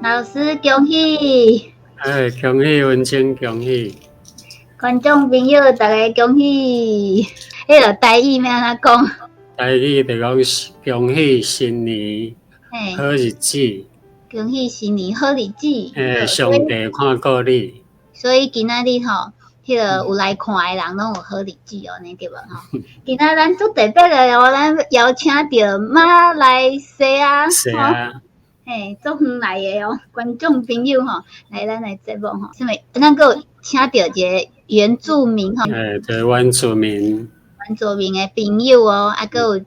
老师恭喜！恭喜文清，恭喜！观众朋友，大家恭喜！迄个台语要安怎讲？台语就讲恭喜新年好日子，恭喜新年好日子。上帝看顾你。所以今仔日吼，迄个有来看的人拢有好日子哦，呢对无吼？今仔咱做特别的哦，咱邀请到马来西亚做远来的哦，观众朋友吼，来咱的节目吼，什么？咱个有请到一个原住民吼，对，原住民的朋友哦，还有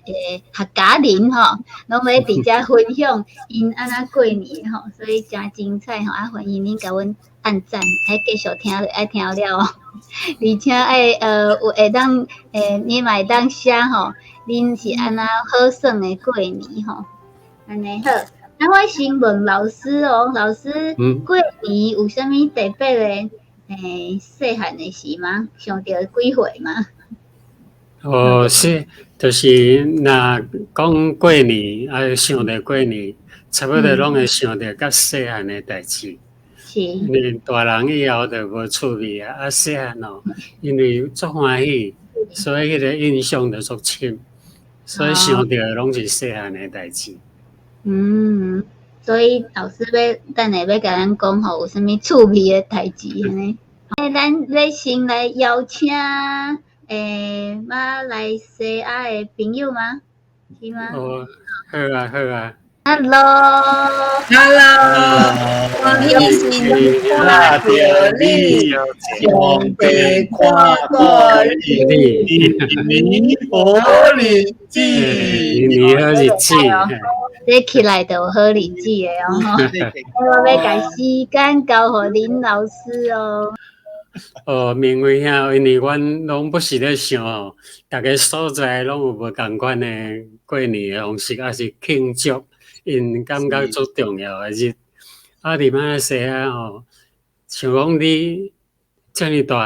客家人吼，拢要伫遮分享因安怎过年吼，所以真精彩吼，欢迎恁甲阮按赞，爱继续听，爱听了哦，而且有会当你嘛会当写吼，恁是安怎好耍的过年吼，安尼好。那我先问老师哦，老师，过年有啥物特别的细汉的事吗？想到几岁吗？是，就是若讲过年，想到过年，差不多拢会想到较细汉的代志。是。因为大人以后就无趣味啊，细汉哦，因为足欢喜，所以迄个印象就足深，所以想到拢是细汉的代志。所以老师等下要甲咱讲吼，有啥物趣味的代志安尼？咱要先来邀请马来西亚的朋友吗？是吗？好啊。Hello，欢迎新看到你，上帝看顾你，年好日子，年好日子。这起来就有好日子的哦。我要把时间交互林老师哦。明慧兄，因为阮拢不是咧想哦，大家所在拢有无共款的过年的方式，还是庆祝，因感觉最重要的日。伫马来西亚吼，像讲你遮尔大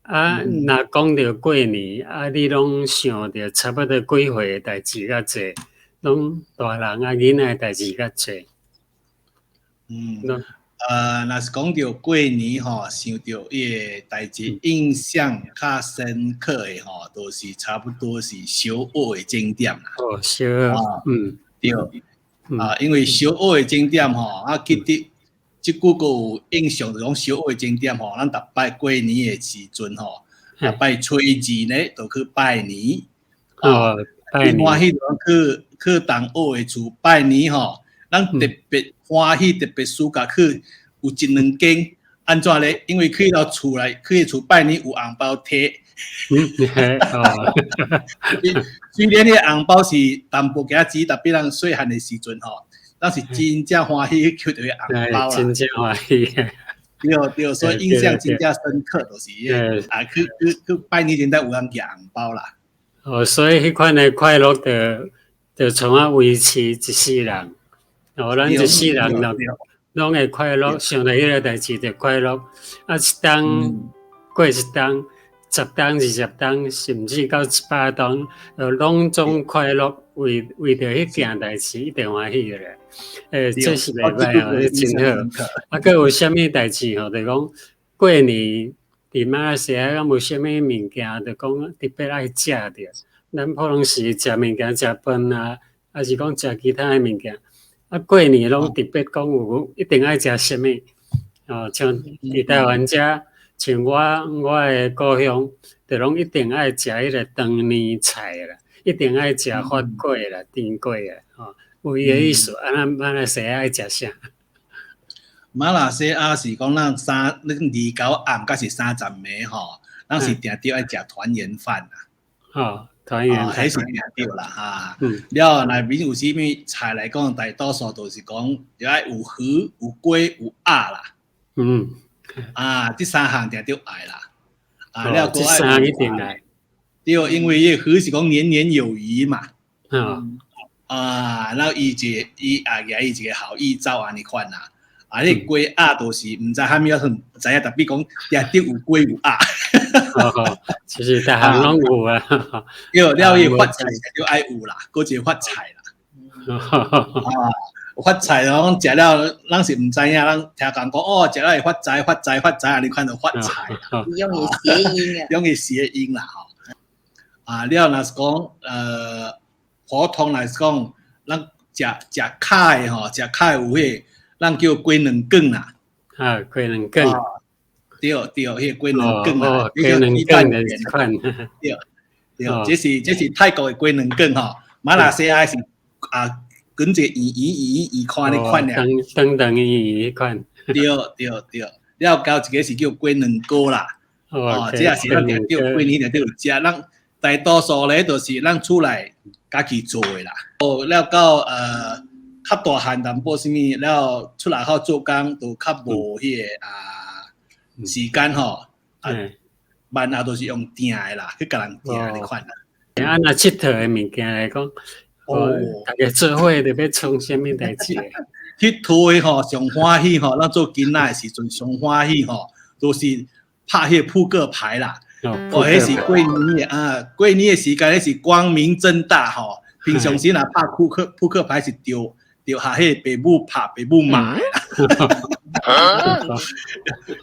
汉若讲到过年，你拢想着差不多几岁的代志较济，拢大人囡仔的代志较济。若是讲到过年吼，想到伊个代志，印象较深刻的吼，都是差不多是小学的景点啦。小学，对，因为小学的景点吼，记得即久个有印象，就讲小学的景点吼，咱逐摆过年的时阵吼，逐摆初二呢，就去拜年。拜年欢喜去同学的厝拜年吼，咱特别欢喜，特别暑假去有一两间，安怎咧？因为去到厝内，去厝拜年有红包摕。虽然迄个红包是淡薄仔钱，特别咱细汉的时阵吼，咱是真正欢喜去到迄个红包啦。真正欢喜。对，所以印象真正深刻，就是去拜年前才有人寄红包啦。所以迄款的快乐就从维持一世人。咱一世人拢会快乐，想到迄个代志就快乐。一冬过一冬，10冬、20冬，甚至到100冬，拢总快乐。为着迄件代志，一定欢喜的咧。这是袂歹哦，真好。佮有啥物代志吼？就讲过年伫马来西亚，敢有啥物物件，就讲特别爱食着。咱普通时食物件、食饭啊，还是讲食其他的物件。过年拢特别讲有一定爱食啥物。像伫台湾遮，像我的故乡，就拢一定爱食迄个长年菜啦。一定爱食发粿啦、甜粿啊，有伊个意思。马来西亚爱食啥？马来西亚是讲咱29暗，甲是30暝吼，咱是定着爱食团圆饭啦。团圆饭，迄是定着啦哈。了内面有啥物菜来讲，大多数都是讲要爱有鱼、有鸡、有鸭啦。这三项定着爱啦。了这三一定爱。对，因为迄个鱼是讲年年有余嘛。然后伊一个好意照安尼款啦。迄鸡鸭都是毋知虾米样，知影特别讲定有鸡有鸭。其实逐项拢有啊。对，了伊发菜就爱有啦，搁一个发菜啦。发财，然后食了，咱是唔知影，咱听人讲哦，食了会发财，发财，发财，你看到发财啦，用嘅谐音啊，用嘅谐音啦，吼。啊，了若是讲普通来讲，咱食卡的吼，食卡有迄，咱叫龟卵羹啦。啊，龟卵羹。对，迄龟卵羹啊，龟卵羹的一款。对，这是泰国的龟卵羹吼，马来西亚是跟一个圆看的款俩。等圆款。对，了到一个是叫龟卵糕啦。这也是咱定叫过年定要食，咱大多数咧都是咱厝内家己做的啦。了到较大汉淡薄什么，了出来好做工，都较无迄个时间吼。慢啊，都是用订的啦，去甲人订的款啦。按那佚佗的物件来讲，大家做伙特别创什么代志？佚佗的吼，上欢喜吼，咱做囡仔的时阵上欢喜吼，都是拍迄扑克牌啦。迄是过年的过年的时间，迄是光明正大吼。平常时若拍扑克牌是丢下迄爸母拍爸母骂的啦。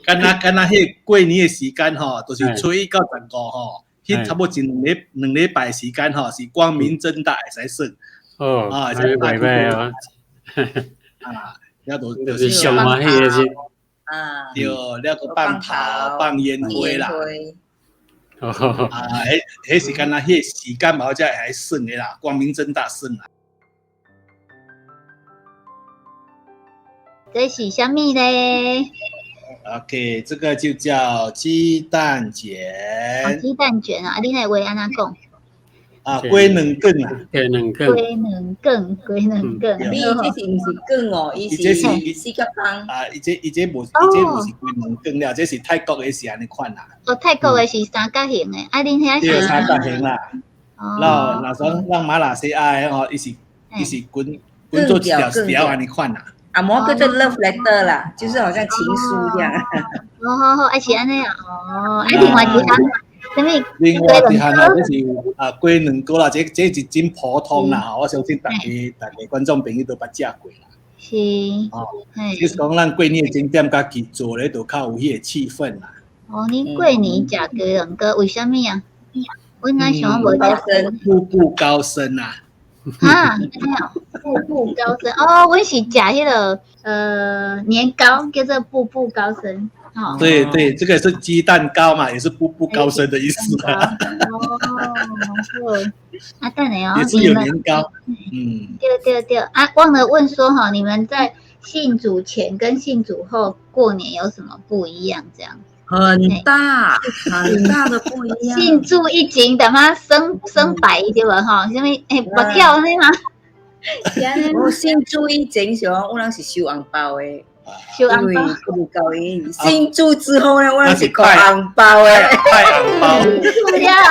干那迄过年的时间吼，都是初一到15吼，迄差不多两礼拜时间吼，是光明正大会使算。这拜拜哦。了都是上欢喜的是。对，了个放炮、放烟花啦。迄时间迄时间嘛，才会算的啦，光明正大算啦。这是什么嘞 ？OK， 这个就叫鸡蛋卷。鸡蛋卷啊，你来话安怎讲？龟卵羹啊，龟卵羹。你这是毋是羹哦？伊是四角汤。伊这无是龟卵羹了，这是泰国的是安尼款啦。泰国的是三角形的，恁遐是三角形啦。若说咱马来西亚的吼，伊是滚做一条安尼款啦。莫叫做 love letter 啦，就是好像情书这样。好，是安尼啊。另外一项。另外一项啊，就是龟卵糕啦，这是真普通啦，我相信大家观众朋友都捌食过啦。是，就是讲咱过年景点家己做咧，就较有迄个气氛啦。你过年食龟卵糕为什么啊？阮哪想无步步高升啊！步步高升阮是食迄个年糕，叫做步步高升。对，这个是鸡蛋糕嘛，也是步步高升的意思嘛。等下也是有年糕。对。忘了问说你们在信主前跟信主后过年有什么不一样？这样很大的不一样。信主以前的嘛，生白对吧？什么目跳那嘛？我信主以前时候，我人是收红包的。收红包，信主之后呢，我是扣红包的，派红包。了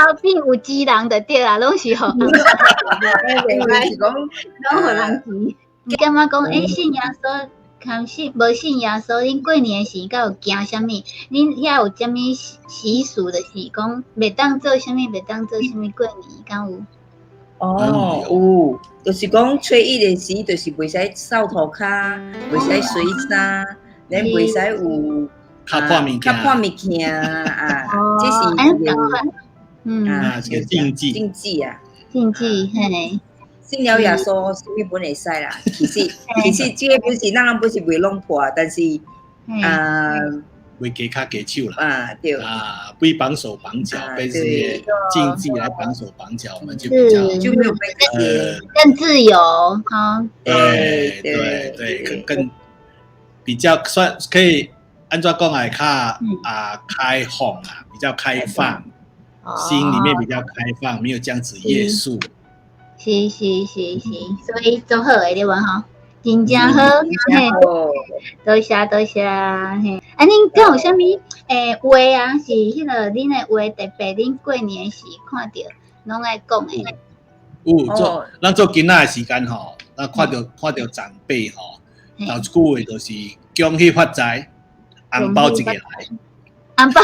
后边有鸡人就对啦，拢是互红包。是讲，拢互人钱。你感觉讲，信耶稣，无信耶稣，恁过年时敢有惊什么？恁遐有啥物习俗的是讲，袂当做什么，袂当做什么过年敢有？有，就是讲初一的时，就是袂使扫涂骹，袂使水衫，咱袂使有较破物件这是这个禁忌嘿。信了耶稣，什么本会使啦？其实这个不是，咱人不是袂弄破，但是会加卡加手啦，对不绑手绑脚，被这些禁忌来绑手绑脚，我们就比较就没有被这些更自由对，更比较算可以按照讲来看开放啊，比较开放，心里面比较开放，没有这样子约束。是，所以做好的对吧？真正好，多谢嘿。恁敢有啥物话啊？是迄个恁的话特别，恁过年时看到拢爱讲的。咱做囡仔的时间吼，咱看到长辈吼，头一句话就是恭喜发财，红包一个来。红包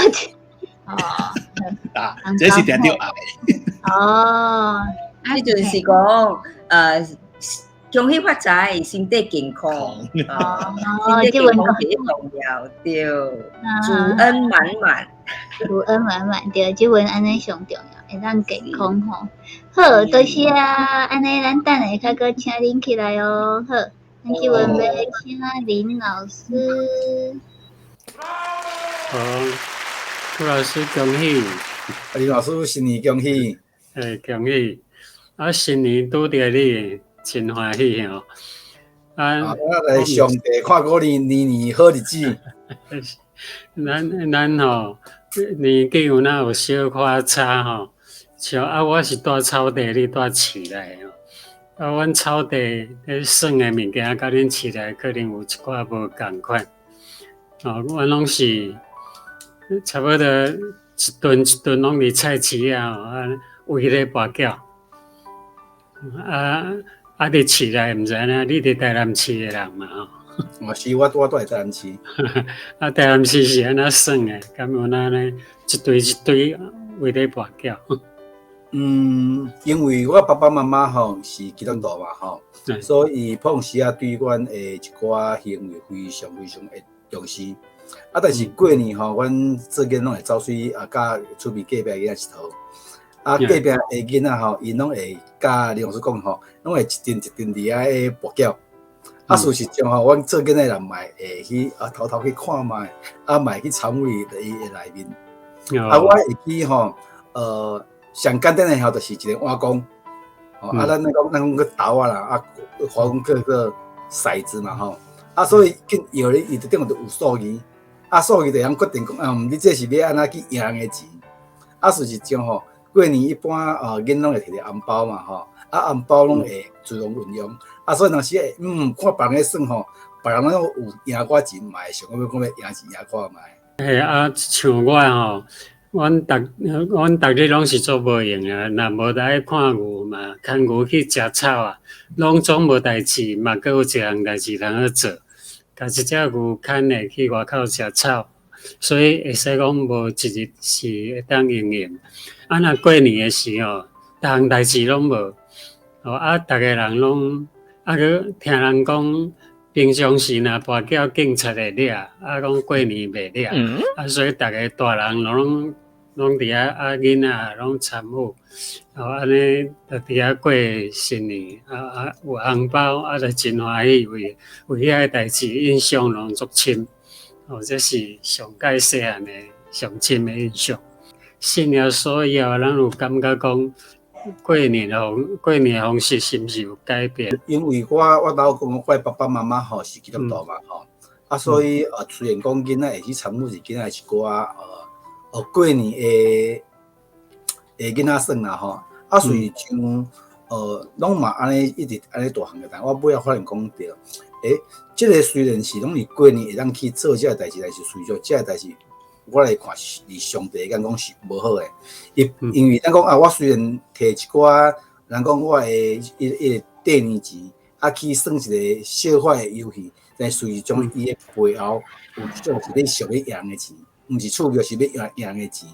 这是定着爱。这就是讲恭喜发财，身体健康，身体健康最重要，对，主恩满满，主恩满满，对，这文安尼上重要，会当健康吼。好，多谢啊，安尼咱等下较个请恁起来哦。好，咱这文要请林老师。好，朱老师恭喜，林老师新年恭喜，恭喜，新年拄着你，真欢喜吼。来上帝看过年年好日子。咱吼年纪有哪有小可差吼？像我是住草地，你住市内吼。阮草地咧耍的物件，甲恁市内可能有一寡无共款。阮拢是差不多一顿拢伫菜市啊，围咧跋筊。伫市内毋知影，你伫台南市的人嘛吼？是我住在台南市。台南市是安怎算的？敢有那呢？一堆围咧跋筊。因为我爸爸妈妈吼是基督徒嘛吼，所以碰时啊对阮的一寡行为非常的重视。但是过年吼，阮做囡拢会走水甲厝边隔壁囡仔佚佗。隔壁的囡仔吼，因拢会甲李老师讲吼，拢会一阵伫遐跋筊。事实上吼，阮做囡仔人嘛会去偷偷去看卖，嘛会去参与伫伊的内面。我会去吼，上简单的吼，就是一个碗公，咱讲个豆啦，黄个骰子嘛吼，所以摇咧伊顶就有数字，数字就通决定讲，你这是要安怎去赢人的钱。事实上吼，过年一般囡拢会摕着红包嘛吼，红包拢会自动运用，所以若是看别人咧算吼，别人拢有赢我钱，嘛会想讲要赢钱赢看卖。像我吼。阮逐日拢是做无用啊，若无在看牛嘛，牵牛去食草啊，拢总无代志，嘛阁有一项代志通去做，甲一只牛牵下去外口食草，所以会使讲无一日是会当用用。若过年的时候，逐项代志拢无，逐个人拢佮听人讲。平常时若跋筊警察会抓，讲过年袂抓，所以逐个大人拢伫遐，囡仔拢参与，安尼就伫遐过新年，有红包，就真欢喜，为遐代志印象拢足深，这是上届细汉的上深的印象。信了所以咱有感觉讲。过年的方式是毋是有改变？因为我老公我爸爸妈妈吼是基督徒嘛吼，所以虽然讲囡仔会去参与是囡仔一寡过年的囡仔耍啦吼，所以像拢嘛安尼一直安尼大项个代，我尾仔发现讲着，即个虽然是拢是过年会当去做即个代志，但是随着即个代志。我来看是上帝讲是无好诶，因为咱讲我虽然摕一寡，人讲我诶第二钱，去算一个小块诶游戏，但实际上伊诶背后有种是咧想要赢诶钱，毋是厝就是要赢诶钱。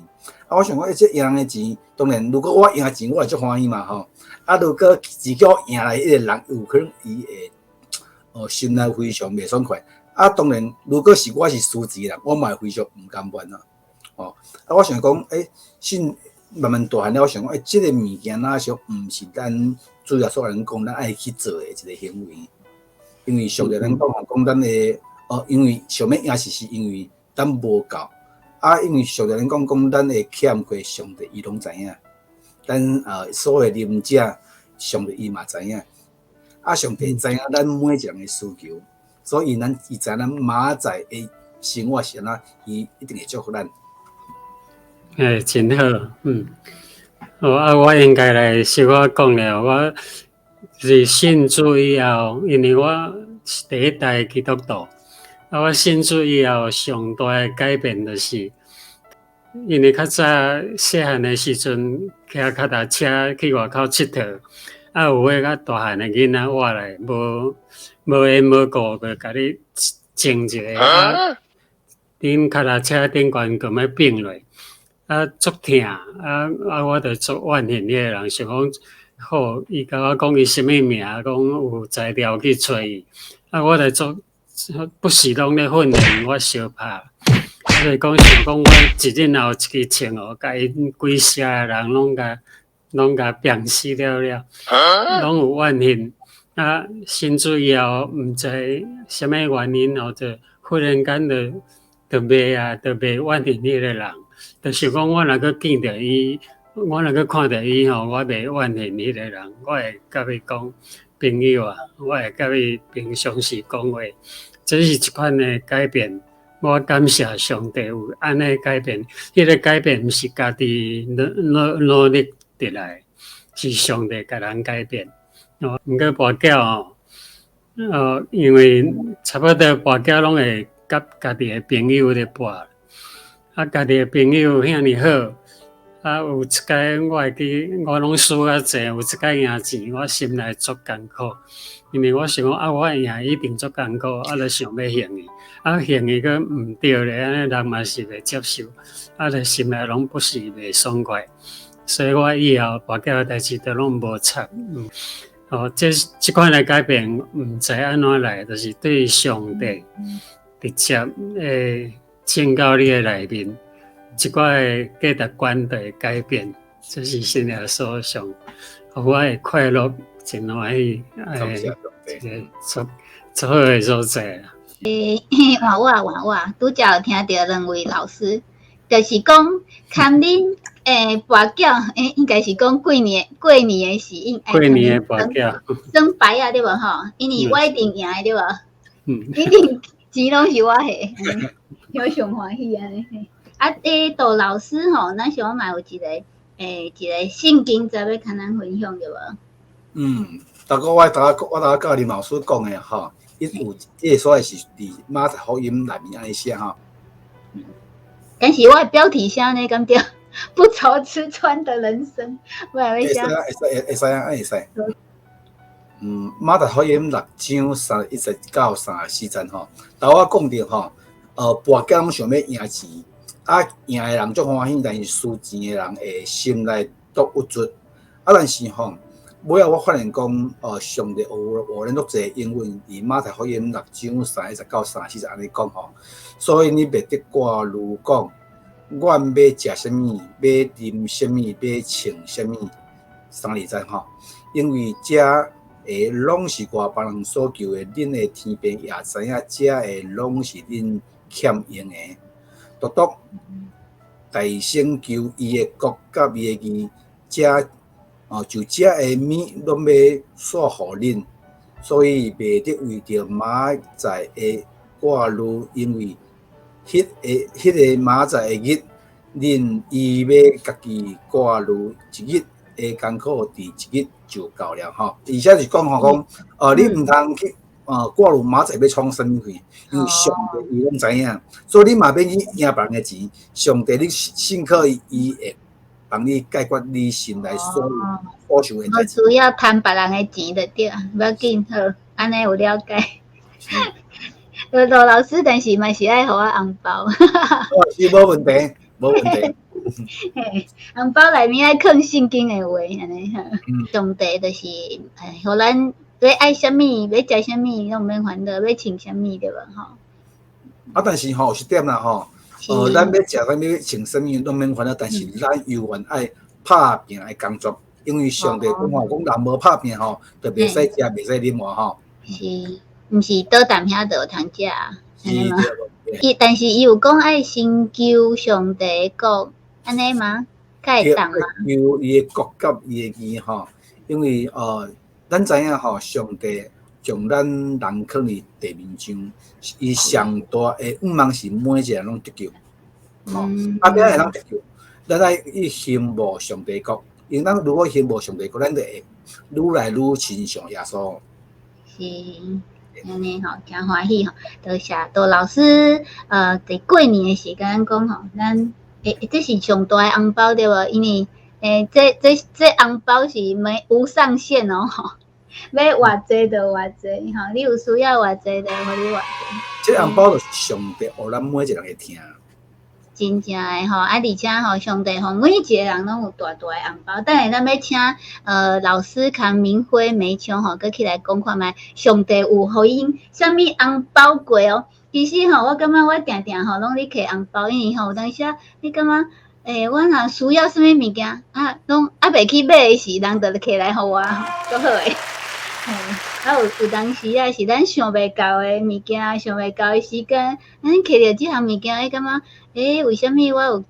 我想讲，即赢诶钱，当然如果我赢钱，我会足欢喜嘛吼。如果自己赢来迄个人，有可能伊会心内非常袂爽快。当然，如果是我是输钱人，我嘛会非常唔甘愿啦。我想讲，信慢慢大汉了，我想讲，即个物件哪像唔是咱主要所有人讲，咱爱去做的一个行为。因为上帝咱讲咱的，因为上面也是因为咱无够，因为上帝咱讲咱的欠缺，上帝伊拢知影。咱所有啉者，上帝伊嘛知影。上帝知影咱每一个人的需求。所以伊知咱明仔载的生活是安怎，伊一定会祝福咱。真好，我应该来小可讲了，我是信主以后，因为我是第一代基督徒，我信主以后上大的改变就是，因为较早细汉的时阵，骑脚踏车去外口佚佗，有迄较大汉的囡仔活来，无缘无故就甲你争一个，恁脚踏车顶悬咁要并落，足疼，我就足怨恨迄个人，想讲好，伊甲我讲伊什么名，讲有材料去找伊，我来做，不时拢咧训练我相拍。我就想讲，我一日若有一支枪哦，甲因规社人拢甲病死了，拢有怨恨。甚至以后毋知什么原因哦，就忽然间就袂怨恨迄个人。就想讲，我若去见到伊，我若去看到伊吼，我袂怨恨迄个人，我会甲伊讲朋友啊，我会甲伊平常时讲话，这是一款的改变。我感谢上帝有安尼改变，迄个改变毋是家己努力得来，是上帝甲人改变。毋过跋筊因为差不多跋筊拢会甲家己的朋友咧跋，家己的朋友遐尼好，有一届我会记，我拢输较济，有一届赢钱，我心内足艰苦。因为我想讲我赢一定足艰苦，就想要赢伊，赢伊个毋对咧，安尼人嘛是袂接受，就心内拢不是袂爽快，所以我以后跋筊代志都拢无插。这款的改变毋知安怎来，就是对上帝直接进到你的内面，一寡的价值观的改变，这是神的所想，我会快乐。真欢喜，做好诶所在啦。换我，拄则有听到两位老师，就是讲看恁跋筊，应该是讲过年诶时，过年诶跋筊，算牌啊对无吼？因为我一定赢诶对无？一定钱拢是我下，我上欢喜安尼。杜老师吼，咱想嘛有一个圣经在要跟咱分享对无？大哥，我甲林老师讲诶吼，伊有这个所在是伫马太福音内面安尼写吼。但是我的标题写呢，敢对？不愁吃穿的人生，我会写。会使。马太福音6章31节到34节吼，但我讲着吼，跋筊拢想要赢钱，赢诶人足欢喜，但是输钱诶人会心内都郁卒。但是吼。尾仔我发现讲，上帝有咱足侪英文，伫马太福音6章31到34节安尼讲吼。所以你袂得挂如讲，我要食什么，要啉什么，要穿什么，32节吼。因为这拢是外别人所求的，恁的天父也知影，这拢是恁欠用的。独独大声求伊的国甲伊的义，这。就这个物拢要煞互恁，所以袂得为着马仔的挂路，因为迄个马仔的日，恁伊要家己挂路一日的艰苦，伫一日就到了吼。而且是讲吼讲，你毋通去挂路马仔要创什么去，因为上帝伊拢知影，所以你嘛要去赢别人的钱，上帝你信靠伊会。帮你解决你心内所有所想的代志。我需要贪别人的钱就对，不要紧好，安尼有了解。罗老师，但是嘛是爱互我红包。是无问题，无问题。红包内面爱藏圣经的话，安尼哈。上帝就是互咱要爱什么，要食什么，拢免烦恼，要穿什么对无吼？但是吼是点啦吼。咱要食啥物，要穿啥物，拢免烦恼，但是咱犹原爱拍拼爱工作，因为上帝讲吼，讲人无拍拼吼，就袂使食，袂使啉嘛吼。是，毋是倒啖遐就有通食啊？安尼吗？但是伊有讲爱先求上帝国，安尼吗？会当吗？求伊的国甲伊的义吼，因为咱知影吼，上帝。将咱人放伫地面上，伊上大的愿望是每一个人拢得救，吼，要会通得救，咱爱去羡慕上帝国，因为咱如果羡慕上帝国，咱就会愈来愈亲像耶稣。是，安尼吼，真欢喜吼，多谢杜老师，伫过年的时间讲吼，咱这是上大的红包对无？因为这红包是没无上限哦吼。要偌济就偌济，吼！你有需要偌济就互你偌济。这红包就是上帝，互咱每一个人会听。真正诶吼，而且吼，上帝吼每一个人拢有大大诶红包。等下咱要请老师扛明辉梅秋吼，搁起来讲看觅，上帝有互因啥物红包过哦？其实吼，我感觉我定定吼拢咧摕红包，因为吼有当时你感觉我若需要啥物物件拢袂去买诶时，人就摕来互我，足好诶。有当时是咱想袂到诶物件，想袂到诶时间，咱摕着即项物件，感觉为虾米我有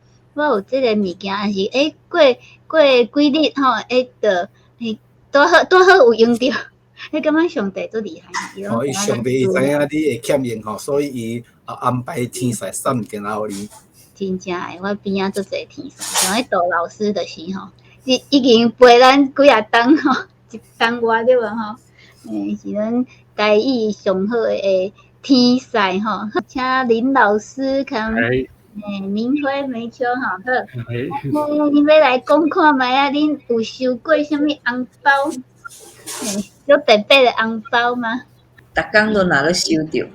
即个物件，还是过几日吼，多好有用着，感觉上帝足厉害。伊上帝知影你会欠用吼，所以伊安排天使送物件来互你。真正诶，我边仔足侪天使，像迄杜老师就是吼，已经陪咱几啊冬吼，一冬外对无吼。是咱台语上好诶天使吼，请林老师跟明辉梅秋吼好。恁要来讲看觅啊？恁有收过啥物红包？有特别诶红包吗？逐工都拿咧收着，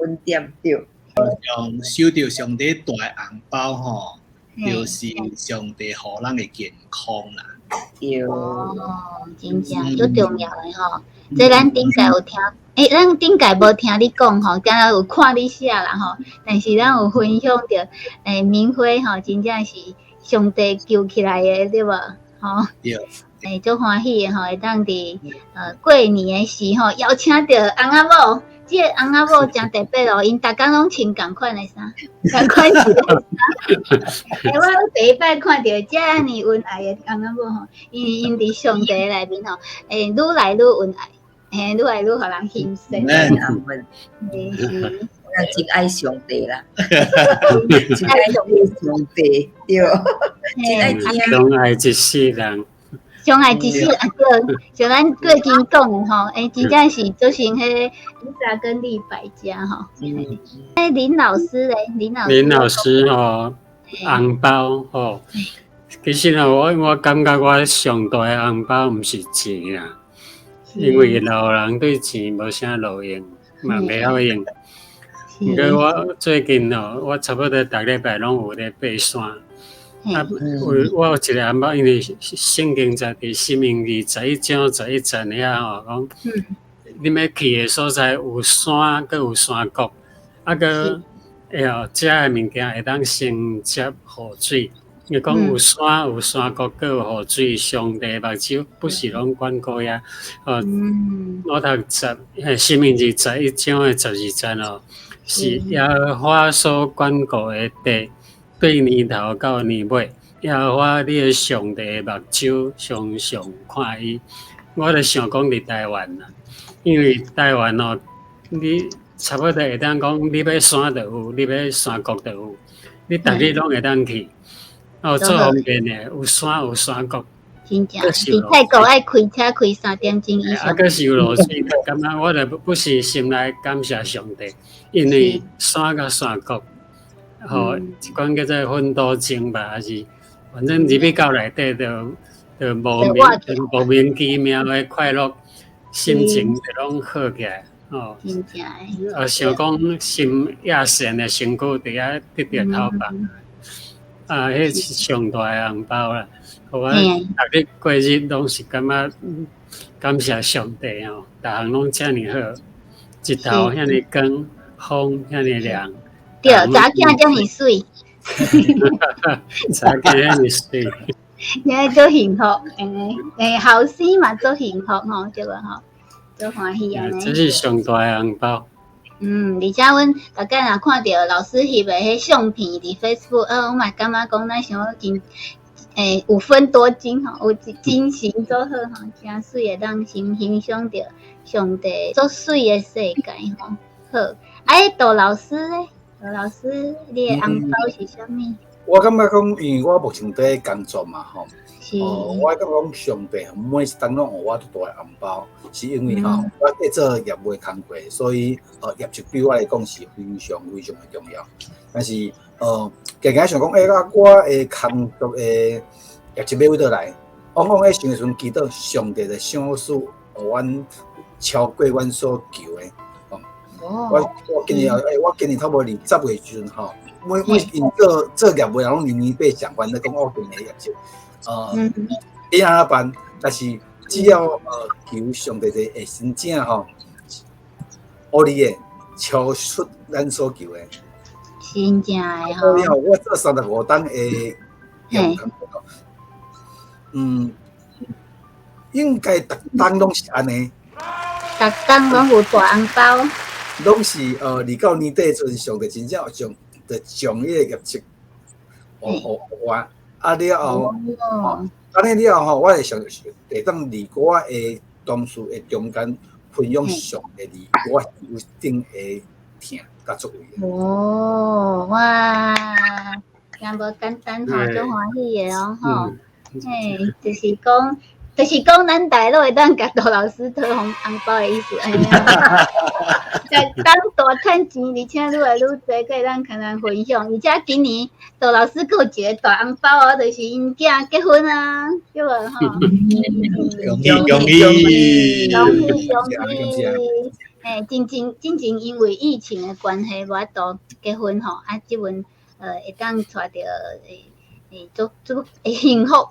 稳点对。收到上帝大红包吼，就是上帝互咱诶健康啦。真正足重要诶吼。这咱顶界有听，咱顶界无听你讲吼，敢若有看你写啦吼。但是咱有分享着，明辉吼，真正是上帝救起来诶，对无？吼。对。足欢喜诶吼，会当伫过年诶时吼，邀请着翁仔某。即个翁仔某真特别咯，因逐工拢穿共款诶衫，共款色诶衫。我第一摆看到遮尔恩爱诶翁仔某吼，因伫上帝内面吼，愈来愈恩爱，愈来愈互人欣赏。是。真爱上帝啦，真爱上帝对，真爱听，上爱一世人。上海一世人对，像咱过经讲的吼，真正是做成迄伊莎跟利百家吼。林老师咧，林老师吼，红包吼，其实吼，我感觉我上大的红包毋是钱啦，因为老人对钱无啥路用，嘛袂晓用。毋过我最近吼，我差不多逐礼拜拢有咧爬山。我有一个红包，因为圣经在第申命记11章11节遐吼讲，你要去的所在有山，搁有山谷，搁食的物件会当承接雨水。伊讲有山有山谷，搁有雨水，上帝目睭不是拢管顾遐。我读申命记11章的12节咯，是耶和华所管顾的地。对年头到年尾，耶和华你的上帝的目睭常常看伊。我就想讲伫台湾啦，因为台湾哦，你差不多会当讲，你要山就有，你要山谷就有，你逐日拢会当去。做方便的，有山有山谷。真正，伫泰国爱开车开3点钟以上。搁是有落水，感觉我就不是心内感谢上帝，因为山甲山谷。一款叫做奋斗争吧，还是反正入去到内底就莫名其妙的快乐，心情就拢好起来。真正想讲心野善的身躯伫遐得着头放。迄是上大的红包啦，互我逐日过日拢是感觉感谢上帝哦，逐项拢遮尔好，日头遐尼光，风遐尼亮。对，查囝遮尔水，查囝遐尼水，现在足幸福，后生嘛足幸福吼，对无吼，足欢喜安尼。这是上大的红包。而且阮大家若看到老师翕的迄相片伫 Facebook，我嘛感觉讲咱想真有分多金吼，有精神足好吼，真水的当欣赏着上帝足水的世界吼。好，杜老师咧。老师，你的红包是啥物？我感觉讲，因为我目前在工作嘛，吼，我感觉讲上帝每一当拢有我大大红包，是因为吼，我在做业务工作，所以业绩对我来讲是非常非常的重要。但是常常想讲，我的工作的业绩要为倒来，往往迄时阵祈祷上帝的赏赐，互阮超过阮所求的。我今年我今年差不多20月时阵吼，每因做业务人拢年八奖，反正讲我今年业绩，会安怎办？但是只要求上帝会真正吼，互你诶超出咱所求诶。真正诶吼。所以我做35档诶用工，应该逐档拢是安尼。逐档拢有大红包。拢是2到年底阵，上帝真正将伊个业绩互我，了后，安尼了后，我会会当伫我诶同事诶中间分享上帝伫我有顶诶听甲作为。哇，真无简单吼，足欢喜诶哦吼，就是讲，咱大家都会当甲杜老师讨红包的意思，哎呀，当大趁钱，而且愈来愈多，可以咱跟人分享。而且今年杜老师佫有一个大红包哦，就是因囝结婚啊，对无吼？恭喜！真正因为疫情的关系，无法度结婚吼，即阵会当带着足幸福吼。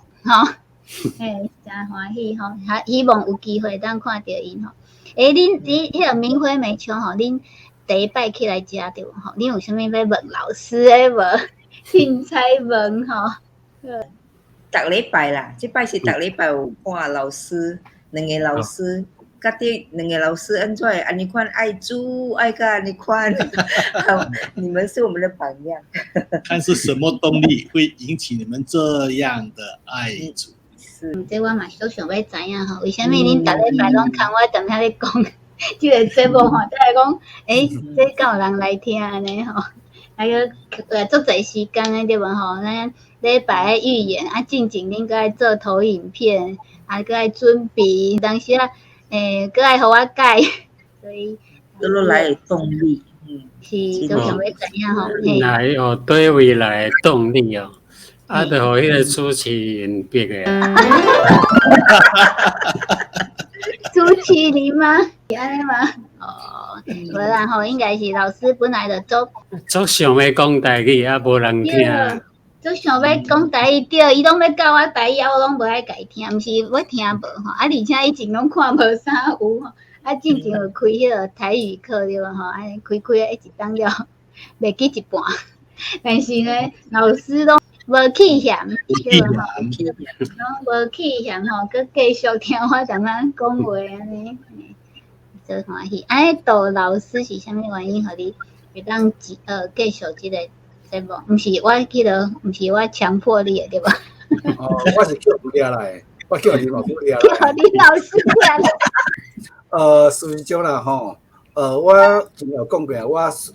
真欢喜吼，希望有机会当看到因吼。恁迄个明辉美秋吼，恁第一摆起来食对无吼？恁有啥物要问老师诶无？凊彩问吼。逐礼拜啦，即摆是逐礼拜有看老师，2个老师，甲啲2个老师安怎安尼款爱煮爱甲安尼款，你们是我们的榜样。看是什么动力会引起你们这样的爱主？这我嘛都想要知影吼，为虾米恁逐礼拜拢看我踮遐咧讲即个节目吼，再来讲，这敢有人来听安尼吼？还有足侪时间诶，对无吼？咱礼拜诶预言进前恁搁爱做投影片，搁爱准备，当时搁爱互我改，所以都来的动力，是都想要知影吼。来哦，对未来的动力哦。就互迄个主持人逼的。主持人吗？是安尼吗？无啦吼，应该是老师本来就足想要讲台语，无人听。足想要讲台语对，伊拢要教我台语，我拢无爱家听，毋是我听无吼。而且以前拢看无啥有吼，之前有开迄个台语课对无吼，开一档了，袂记一半。但是呢，老师拢无气嫌，对无吼？无气嫌吼，佮继续听我踮仔讲话安尼，真欢喜。杜老师是啥物原因，互你会当继续即个节目？毋是我记得，毋是我强迫你的，对吧？我是叫不了来，我叫林老师了。叫林老师了。随种啦吼，我前有讲过，我学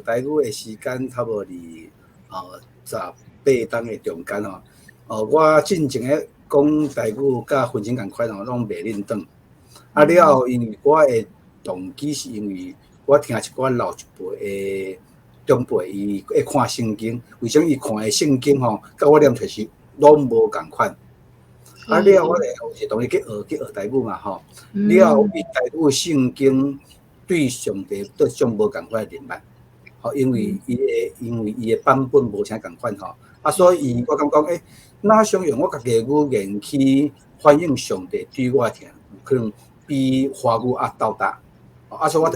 台语的时间差不多伫18档的中间吼。我进前诶讲台语甲分身共款吼，拢袂认同。了后，因为我的动机是因为我听一寡老一辈的长辈伊会看圣经，为什么伊看的圣经吼，甲我念出是拢无共款。了后我就同伊去学台语嘛吼。了后伊台语圣经对上帝都种无共款的认识。吼，因为伊的版本无啥共款吼，所以我感觉哪想用我家己的语言去反映上帝对我听，有可能比华语斗大。所以我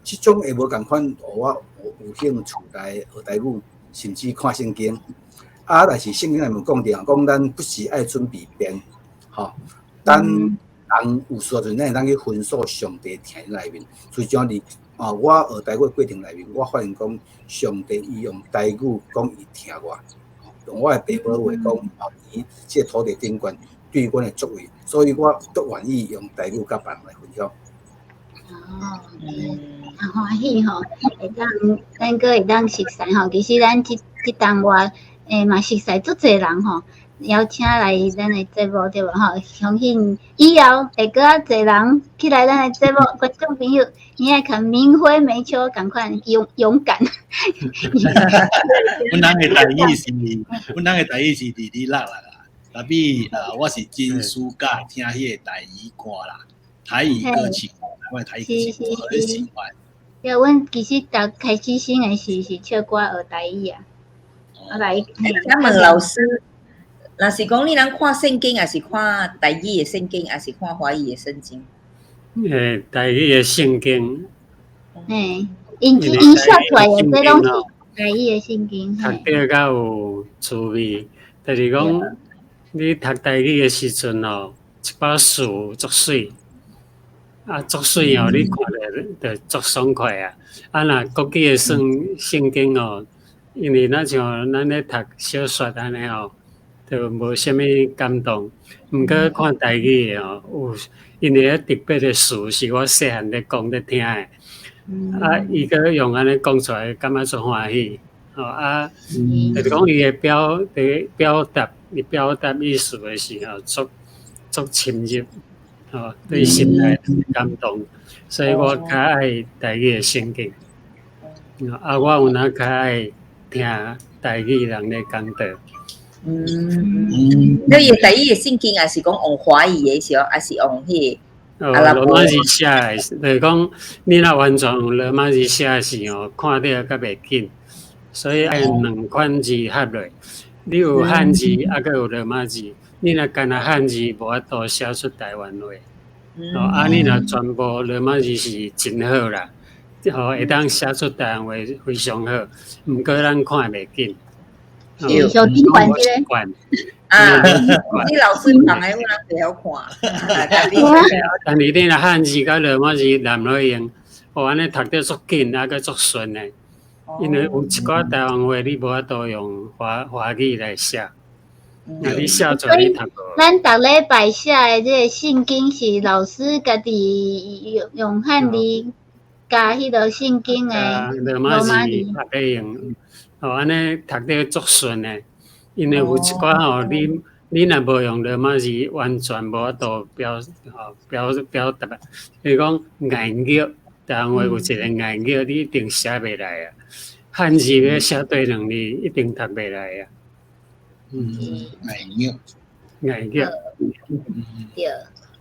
即种会无共款，我有兴趣来学台语，甚至看圣经。但是圣经内面讲讲咱不是爱准备编，吼，咱人有需要阵，咱会当去分享上帝听内面，所以讲我学台语过程内面，我发现讲上帝伊用台语讲伊听我，用我的爸母话讲，伊即个土地顶悬对阮的作为，所以我都愿意用台语甲别人来分享。欢喜吼，会当咱个会当熟悉吼。其实咱即档话，嘛熟悉足侪人吼。邀请来咱的节目对无吼？相信以后会搁侪人起来咱的节目，观众朋友，你爱看明辉美秋共款勇敢。阮人的台语是26啦，特别我是真暑假听迄个台语歌啦，台语歌曲，我的台语歌曲我很喜欢。对，阮其实开始先诶是唱歌学台语啊，啊来，咱问老师，若是讲你咱看圣经，还是看台语的圣经，还是看华语的圣经？台语的圣经，因写出来诶，这拢是台语诶圣经，读得较有趣味。就是讲，你读台语的时阵哦，一把词足水，足水哦，你看着足爽快啊。若国语的圣经哦，因为咱像咱咧读小说安尼哦，就无啥物感动。毋过看台语哦，有因为特别的词是我细汉咧讲咧听诶，伊个用安尼讲出来，感觉足欢喜。就是讲伊诶表达意思诶时候，足深入，对心内感动，所以我较爱台语诶圣经。我有哪较爱听台语人咧讲道。你台语的圣经，还是讲用华语的时候，还是用迄个阿拉伯？罗马字写诶，就是讲你若完全用罗马字写时哦，看着较袂紧。所以爱两款字合落，你有汉字，还有罗马字。你若干那汉字，无法度写出台湾话。你若全部罗马字是真好啦，会当写出台湾话非常好。毋过咱看袂紧。小丁管这个。你老师讲诶，我人袂晓看。但是你若汉字甲罗马字连落用，安尼读得足紧，个足顺诶。因为有一寡台湾话你无法度用华语来写，你写出来你读过。咱逐礼拜写的这个圣经是老师家己用汉字加迄个圣经的罗马字读咧用，安尼读得足顺诶。因为有一寡吼，你若无用罗马字，完全无法度表达。比如讲硬语，台湾话有一个硬语，你一定写袂来啊。汉字要写对两字，一定读袂来啊。硬对。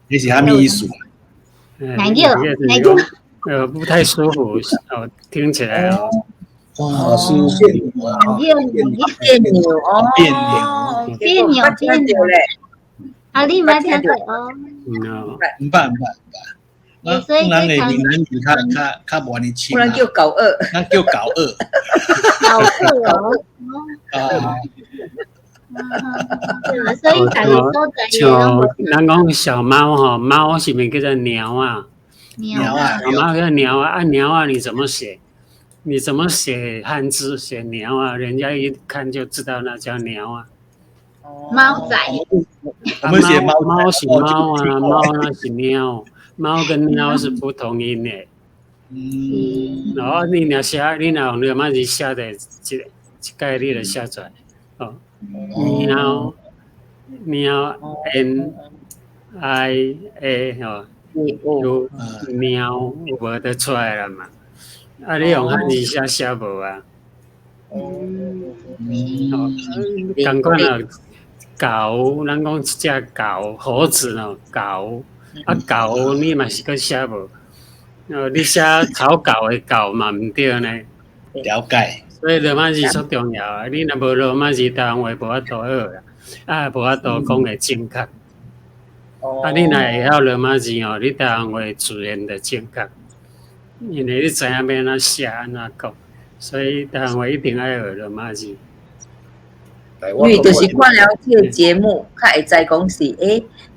你是啥物意思？硬语，不太舒服，听起来哦。哇，是别扭嘞。你毋捌听过哦？毋捌。所以咱的闽南语较无安尼深。不然叫高二。咱叫高二。所以大家所在像咱讲小猫吼，猫是咪叫做鸟啊？鸟啊，小猫叫鸟啊，鸟啊，你怎么写？你怎么写汉字写鸟啊？人家一看就知道那叫鸟啊。猫仔。我们写猫是猫啊，猫那是鸟。猫跟鸟是不同音的，然后你若用罗马字写的，一概你就写出来，鸟 N I A 有鸟无得出来了嘛？你用汉字写无啊？同款啊，狗，咱讲一只狗，猴子咯，狗。狗你嘛是个写无？你写草狗的狗嘛毋对呢。了解。所以罗马字足重要啊！你若无罗马字，台湾话无法度学啦，无法度讲会正确。你若会晓罗马字哦，你台湾话自然就正确。因为你知影要安怎写安怎讲，所以台湾话一定爱学罗马字。因为就是看了这个节目，较会知讲是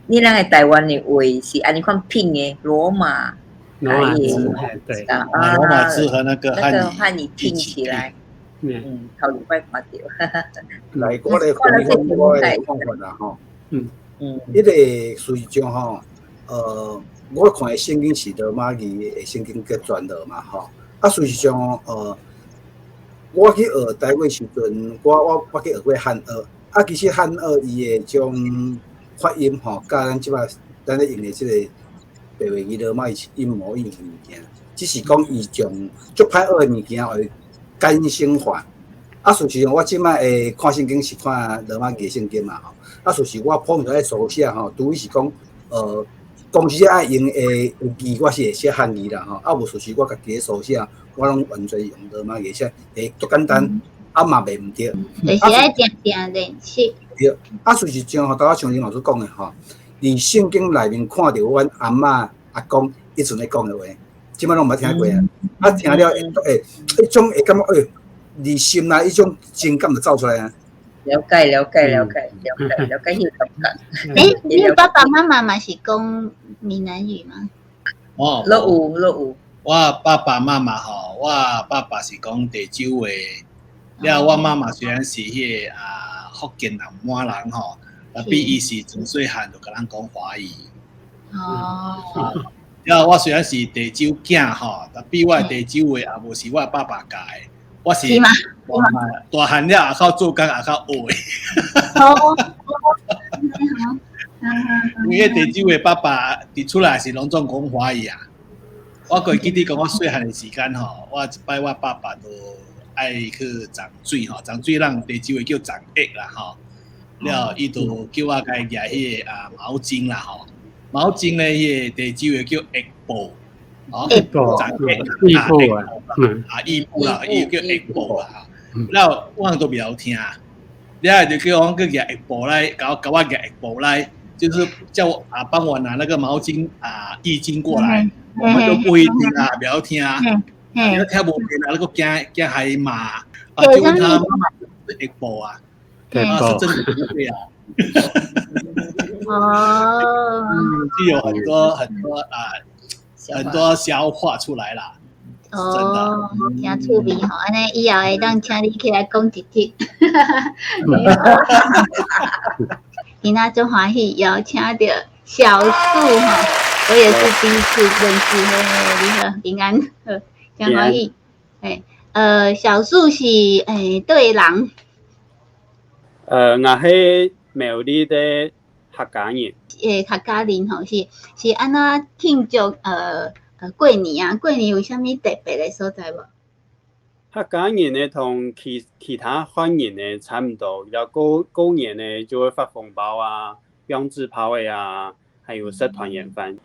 你那个台湾的话是安尼款拼的罗马字，对，罗马字和那个汉语拼起来，头礼拜看到。来，我来分享我的看法啦吼。迄个实际上吼，我看的圣经是罗马语的圣经叫全罗嘛吼。实际上我去学台语时阵，我去学过汉语，其实汉语伊的种发音吼，甲咱即摆咱咧用的即个白话语罗马是一模一样物件，只是讲伊将足歹学的物件会简省化。事实上我即摆会看圣经是看罗马语圣经嘛吼。事实我碰着咧手写吼，除非是讲公司爱用的字，我是会写汉字啦吼，啊无就是我家己的手写，我拢完全用罗马语写，足简单，啊嘛袂毋对。就是爱定定练习。对，啊就是像头仔像林老师讲的吼，伫圣经内面看到阮阿嬷阿公以前咧讲的话，即摆拢毋捌听过啊，啊听了迄种会感觉伫心内迄种情感就走出来啊。了解迄个感觉。你爸爸妈妈嘛是讲闽南语吗？哦，都有。我爸爸妈妈吼，我爸爸是讲地州话，了我妈妈虽然是迄个福建人满人吼，比伊是从细汉就甲咱讲华语。哦。了我虽然是地州囝吼，但比我地州话也无是我爸爸教的，我是大汉了也靠做工也靠学的。哦。因为地州话爸爸伫出来是拢总讲华语啊。我过记得讲我细汉的时间吼，我一摆我爸爸都爱去涨水吼，涨水人地州话叫涨液啦吼。了伊就叫我甲伊举迄个毛巾啦吼，毛巾咧迄个地州话叫液布，吼，涨液衣布啊，衣布啦，伊叫液布啦。了我都袂晓听，了就叫我去举液布来，甲我举液布来，就是叫我帮我拿那个毛巾浴巾过来。我们都不会听不要听你都听不见那个惊害骂就问他妈妈是一波是真的不对啊。哦，就有很多消化出来啦。哦，真趣味吼！安尼以后会当请你起来讲一集。今仔真欢喜邀请到小树哈，我也是第一次认识你好，平安，真欢喜。小树是对人。我是苗栗的客家人。客家人吼是安怎庆祝过年啊？过年有啥物特别的所在无？客家人呢，同其他汉人呢差不多，然后过年呢就会发红包啊、用纸炮的啊，还有食团圆饭。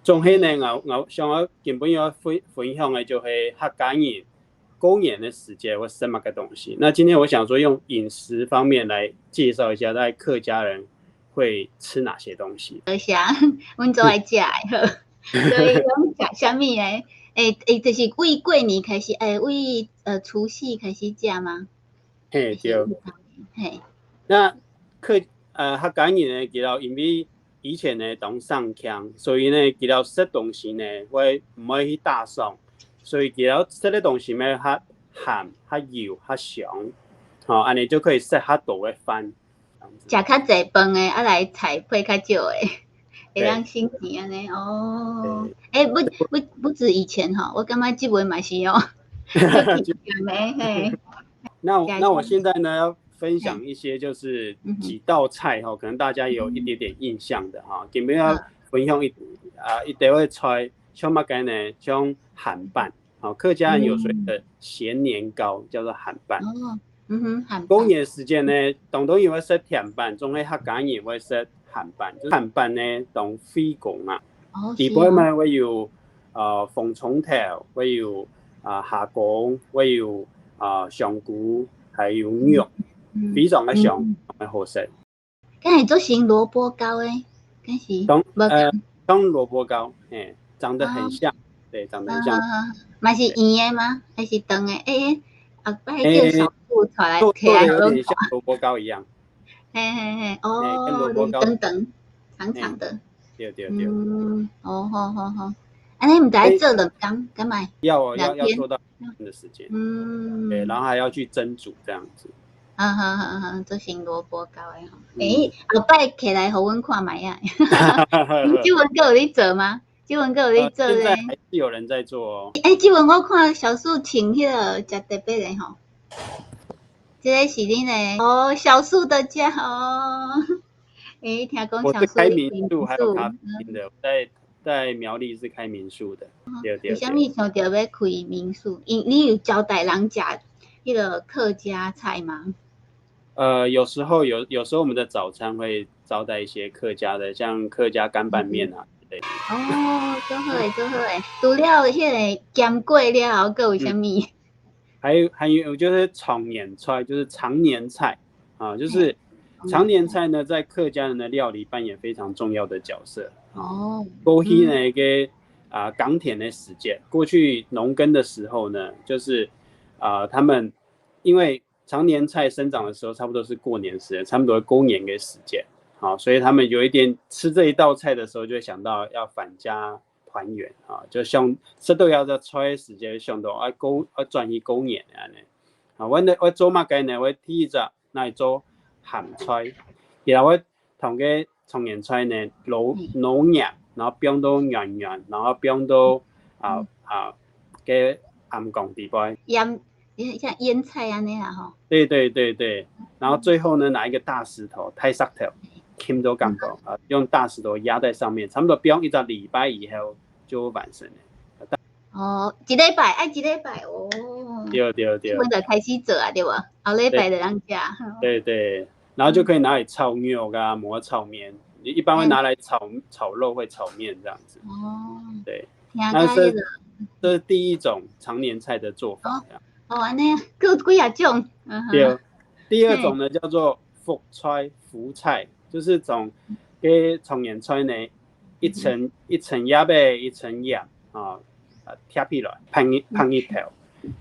总之呢，我想根本要分享的就是客家人过年的时间或什么个东西。那今天我想说用饮食方面来介绍一下，在客家人会吃哪些东西。阮做爱食的。所以讲食啥物咧？就是为过年开始，为除夕开始食吗？嘿，对。嘿，那客家人呢，其實因為以前呢當上腔，所以呢其實食東西呢會唔可以去大餸，所以其實食啲東西呢較鹹、較油、較香，安尼就可以食較多嘅飯。食較濟飯的，來菜配較少的。会让心情安尼哦，不止以前哈，我感觉这回嘛是哦。那我现在呢要分享一些就是几道菜哈，可能大家有一点点印象的哈，今天要分享一道的菜，像乜嘅呢？像鹹飯，好，客家人有所謂的鹹年糕，叫做鹹飯。哦，鹹飯。過年時間呢，當然會食甜飯，仲係客家人會食鹹飯，就是鹹飯呢當飛公啊，底部呢會有鳳蟲頭，會有蝦公，會有香菇，還有肉，非常的香，非常好食。咁係做成蘿蔔糕誒，咁是當蘿蔔糕，長得很像，對，長得很像。嘛是圓的嗎？還是長的？把叫小樹出來，做的有點像蘿蔔糕一樣。哦，等長長的。對。好。安尼唔得做兩天，干嘛？要做到2天的時間。對，然後還要去蒸煮這樣子。做成蘿蔔糕誒。後擺起來，互阮看賣啊。這文還有你做嗎？這文還有你做咧？現在還是有人在做哦。這文我看小樹請迄個食特別的吼。這個是你咧？哦，小樹的家哦。聽講我是開民宿，還有咖啡廳的，在苗栗是開民宿的。對。為什麼想到要開民宿？你有招待人食迄個客家菜嗎？有時候我們的早餐會招待一些客家的，像客家乾拌麵啊之類哦，做好诶，做好诶。除了迄个咸粿了后，还有啥物？还有就是常年菜，就是常年菜啊，就是常年菜呢，在客家人的料理扮演非常重要的角色。哦，过去呢一个港田的时间，过去农耕的时候呢，就是他们因为常年菜生长的时候，差不多是过年时间，差不多公年的时间，好，所以他们有一点吃这一道菜的时候，就会想到要返家团圆啊，就像这都要在菜时间想到转移公年安尼啊，我做嘛个呢，我第一只来做咸菜，然后我同个常年菜呢老热，然后变到圆圆，然后变到个暗光地拜。像腌菜安尼啦吼。对对对对，然后最后呢，拿一个大石头，太石头，轻都感觉用大石头压在上面，差不多标一个礼拜以后就完成了。哦，一礼拜，爱一礼拜哦。对对对。我就开始做啊，对吧？后礼拜就当食。对对，然后就可以拿来炒肉啊，磨炒面。你一般会拿来炒肉，会炒面这样子。哦。对。那这是第一种常年菜的做法。哦，安尼有几啊种。对。第二种呢叫做福菜，就是从给常年菜呢一层叶呗，一层叶贴起来，pan一条，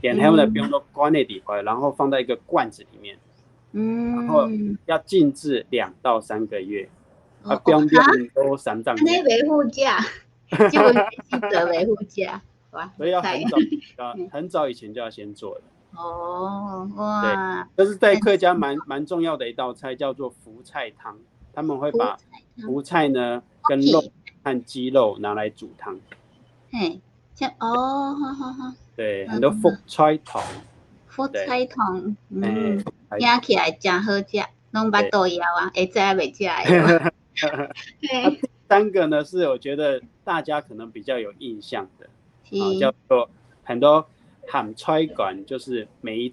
然后呢不用到关的地方，然后放在一个罐子里面，然后要静置2到3个月，不用都3丈。安尼袂好食，就袂好食。所以要很早以前就要先做的。哦，哇！对，这是在客家蛮重要的一道菜，叫做福菜汤。他们会把福菜呢跟肉和鸡肉拿来煮汤。嘿，像哦，好。对，很多福菜汤。福菜汤，听起来真好食，拢捌倒枵啊，会知袂食的。第3个呢是我觉得大家可能比较有印象的，叫做很多咸菜馆，就是梅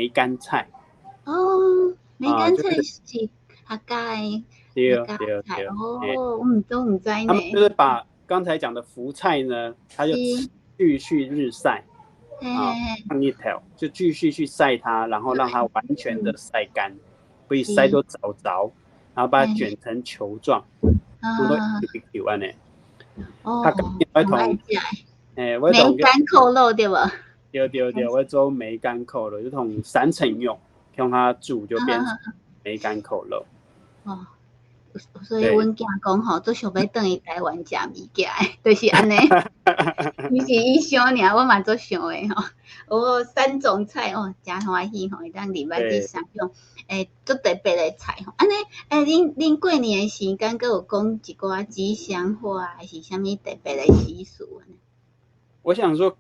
干菜。哦，梅干菜是客家的。对。哦，我都唔知呢。他们就是把刚才讲的福菜呢，它就继续日晒放一条，就继续去晒它，然后让它完全的晒干，不以晒都着，然后把它卷成球状，都一安呢。哦，我同梅干扣肉对吧？对，我做梅干扣肉，就同3层肉，用它煮就变成梅干扣肉。哦，所以阮囝讲吼，都想要转去台湾食物件的，就是安尼。伊是伊想尔，我嘛做想的吼。哦，3种菜哦，真欢喜吼，会当礼拜第3种，做特别的菜吼。安尼，恁过年的时间，佮有讲一寡吉祥话，还是啥物特别的习俗呢？我想说，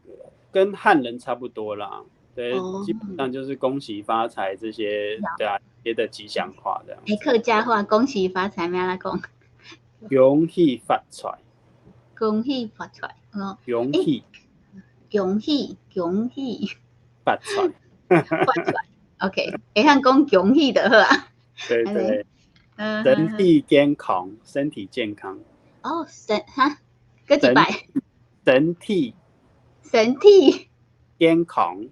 跟汉人差不多啦。对，基本上就是恭喜发财这些，对啊，别的吉祥话这样。客家话恭喜发财，咩来讲？恭喜发财。恭喜发财哦！恭喜发财。发财 ，OK， 会晓讲恭喜就好啊。对对，身体健康。哦，搁一摆。身体健康。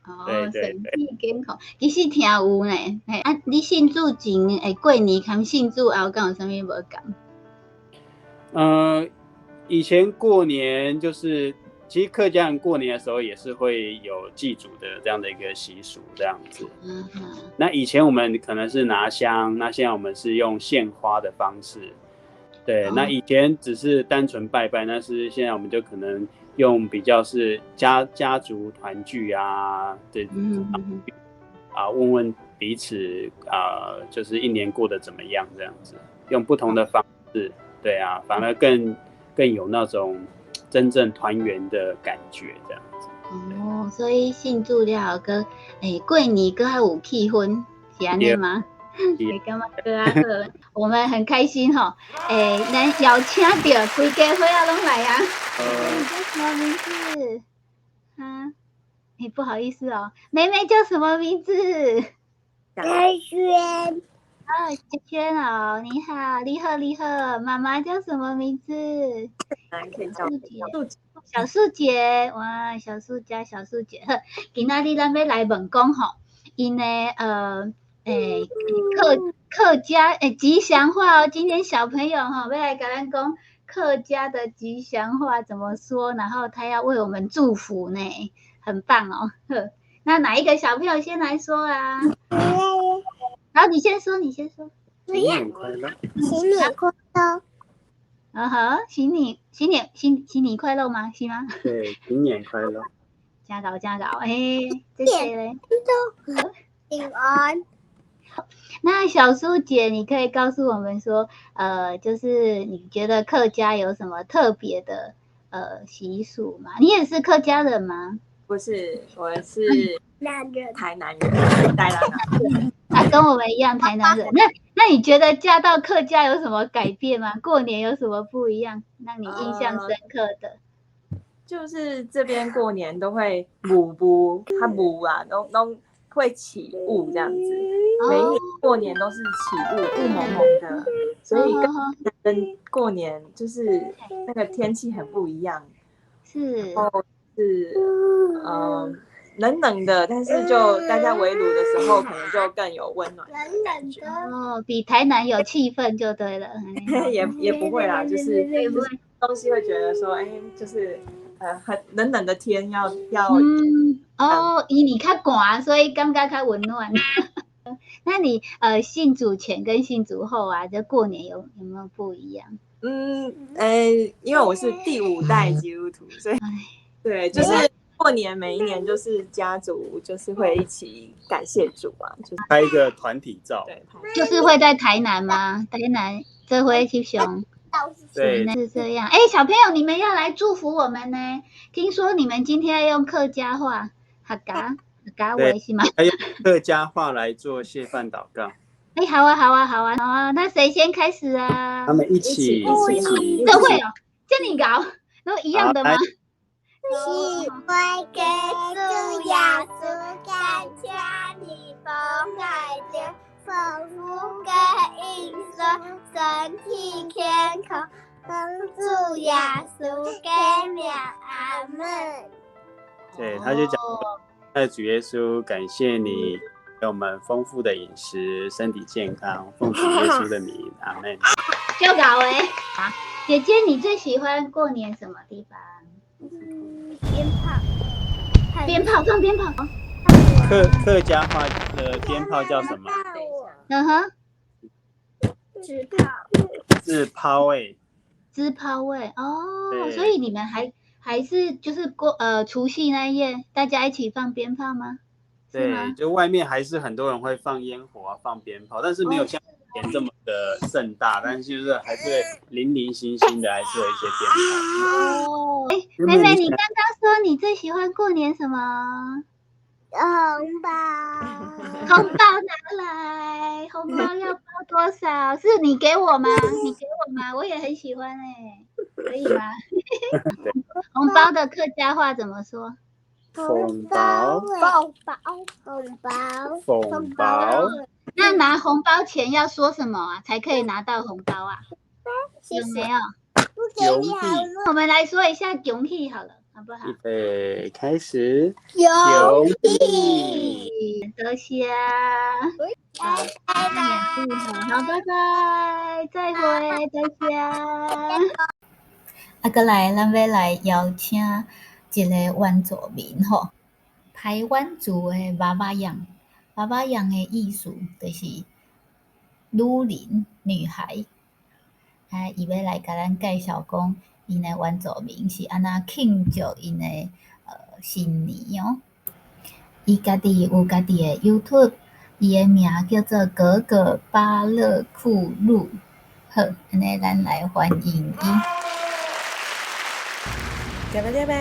哦，身体健康，其实听有呢。你信主前过年，含信主后，敢有啥物无共？以前过年就是，其实客家人过年的时候也是会有祭祖的这样的一个习俗，这样子。那以前我们可能是拿香，那现在我们是用献花的方式。对，那以前只是单纯拜拜，但是现在我们就可能用比较是家族团聚啊，对，问问彼此就是一年过得怎么样这样子，用不同的方式。对啊，反而更有那种真正团圆的感觉，这样子。哦，所以信主了后，过年还有气氛，是安尼吗？会感觉好。我们很开心吼，咱邀请到规家伙仔拢来啊。你叫什么名字？不好意思哦，妹妹叫什么名字？嘉轩。芊芊哦，你好，你好，妈妈叫什么名字？可以叫小素姐，哇，小素姐，呵，今仔日咱要来问讲吼，因为客家吉祥话哦，今天小朋友哈要来跟咱讲客家的吉祥话怎么说，然后他要为我们祝福呢，很棒哦，呵，那哪一个小朋友先来说啊？好，你先说。新年快乐！新年快乐！新年快乐吗？是吗？对，新年快乐！加油！这些嘞。平安。那小苏姐，你可以告诉我们说，就是你觉得客家有什么特别的习俗吗？你也是客家人吗？不是，我是台南人，台南人。跟我们一样台南人。那你觉得嫁到客家有什么改变吗？过年有什么不一样，让你印象深刻的？就是这边过年都会它啊，都会起雾这样子，每一年过年都是起雾蒙蒙的，所以跟过年就是那个天气很不一样。是，然后是冷的，但是就大家围炉的时候，可能就更有温暖的感觉。比台南有气氛就对了。也不会啦，就是东西会觉得说，就是很冷的天要因为较寒，所以感觉较温暖。那你信主前跟信主后啊，就过年有没有不一样？因为我是第5代基督徒，所以对，就是过年每一年就是家族就是会一起感谢主啊，就是拍一个团体照。对，就是会在台南吗？台南这回去熊。对，是这样。小朋友，你们要来祝福我们呢。听说你们今天要用客家话，客家话是吗？还用客家话来做谢饭祷告。好啊。那谁先开始啊？他们一起。都会哦，这你搞，都一样的吗？喜欢给主耶稣感谢你丰爱的丰富的饮食，身体健康，奉主耶稣给了阿们。对，他就讲，主耶稣感谢你给我们丰富的饮食，身体健康，奉主耶稣的名，阿们。就搞姐姐，你最喜欢过年什么地方？鞭炮，放鞭炮。客家话的鞭炮叫什么？自抛位。自抛位哦，所以你们还是就是除夕那一夜，大家一起放鞭炮吗？对，就外面还是很多人会放烟火啊，放鞭炮，但是没有像以前这么的盛大，但是就是还是零零星星的，还是有一些鞭炮。妹妹，你刚刚说你最喜欢过年什么？红包拿来，红包要包多少？是你给我吗？我也很喜欢可以吗？红包的客家话怎么说？红包。那拿红包钱要说什么啊？才可以拿到红包啊？有没有？我们来说一下恭喜好了，好不好？预备，开始。恭喜！多谢。好，拜拜，再会，多谢。再来，咱要来邀请一个原住民吼，台湾族的娃娃样的意思就是女人、女孩。伊要来甲咱介绍讲，因的原住民是安怎庆祝因的新年哦。伊家己有家己的 YouTube， 伊的名叫做格格巴勒库鲁。好，安尼咱来欢迎伊。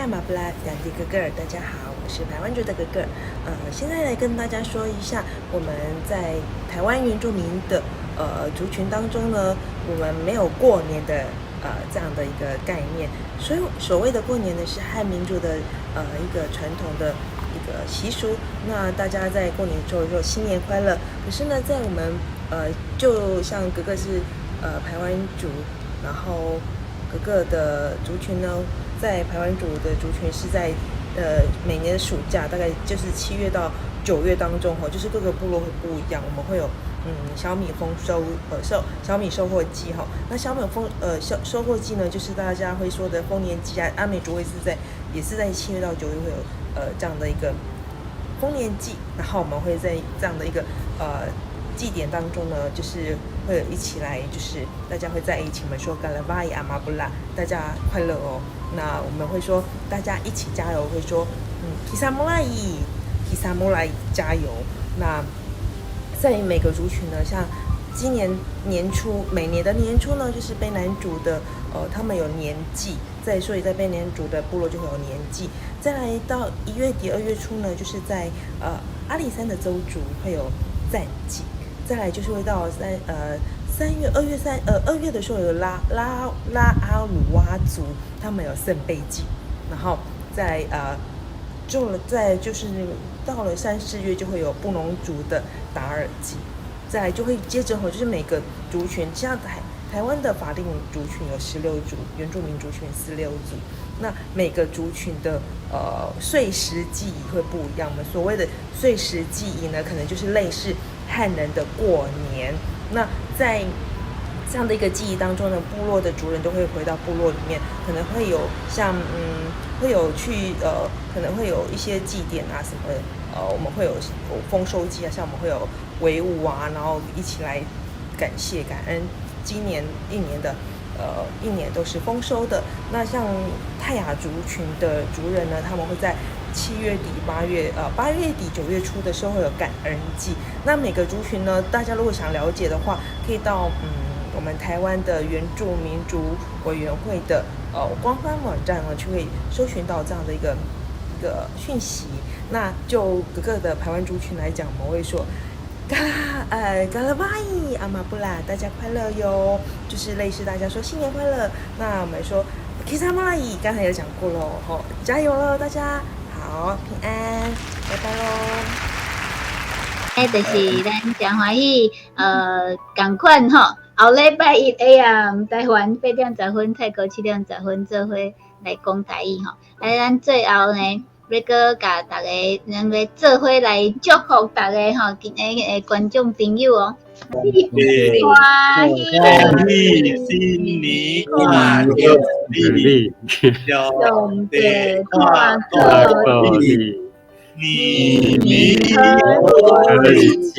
马布拉两地哥哥，大家好，我是台湾族的哥哥。现在来跟大家说一下，我们在台湾原住民的族群当中呢，我们没有过年的这样的一个概念。所以所谓的过年呢，是汉民族的一个传统的一个习俗。那大家在过年之后就新年快乐。可是呢，在我们就像哥哥是排湾族，然后哥哥的族群呢，在排湾族的族群是在每年的暑假，大概就是7月到9月当中哈，就是各个部落会不一样，我们会有小米丰收小米收获季哈。那小米收获季呢，就是大家会说的丰年祭啊，阿美族也是在7月到9月会有这样的一个丰年祭，然后我们会在这样的一个祭典当中呢，就是会一起来，就是大家会在一起，我们说嘎拉巴伊阿玛布拉，大家快乐哦。那我们会说大家一起加油，会说提萨莫拉伊加油。那在每个族群呢，像今年年初，每年的年初呢，就是卑南族的他们有年祭，所以在卑南族的部落就会有年祭。再来到1月底2月初呢，就是在阿里山的邹族会有赞祭。再来就是会到2月的时候有拉阿鲁哇族，他们有圣杯祭，然后就是到了3、4月就会有布农族的达尔祭，再来就会接着就是每个族群，像台湾的法定族群有16族，原住民族群16族，那每个族群的岁时祭仪会不一样。我们所谓的岁时祭仪呢，可能就是类似汉人的过年。那在这样的一个记忆当中呢，部落的族人都会回到部落里面，可能会有像会有去可能会有一些祭典啊什么我们会有丰收祭啊，像我们会有围舞啊，然后一起来感谢感恩今年一年都是丰收的。那像泰雅族群的族人呢，他们会在7月底8月底9月初的时候会有感恩祭。那每个族群呢，大家如果想了解的话，可以到我们台湾的原住民族委员会的官方网站呢，就可以搜寻到这样的一个讯息。那就各个的排湾族群来讲，我们会说嘎拉巴伊阿玛布拉，大家快乐哟，就是类似大家说新年快乐。那我们说基萨玛伊，刚才有讲过喽，加油喽，大家好，平安，拜拜喽。就是咱真欢喜，同款吼，后礼拜一下暗，台湾8点10分，泰国7点10分，做伙来讲台语吼。咱最后呢，要搁甲大家能够做伙来祝福大家吼，今日观众朋友哦，新年欢喜，新年快乐，兄弟看过你。年和日子，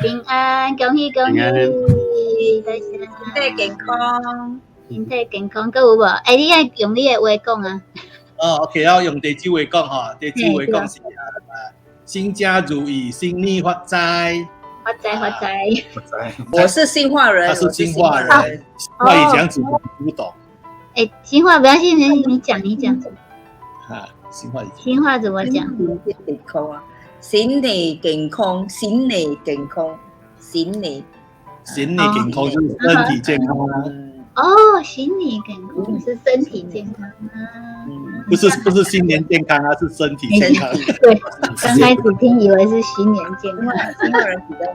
平安，恭喜恭喜，身体健康，身体健康，搁有无？你爱用你的话讲啊。OK， 要用地址话讲哈，地址话讲是新家如意，新年发财。发财。我是新化人，他是新化人，话语讲主不懂。新化不要信，你讲。新话怎么讲？新年健康，新年健康，新年健康就是身体健康哦，新年健康是身体健康啊，不是新年健康啊，是身体健康。对，刚开始听以为是新年健康，新化人比较少。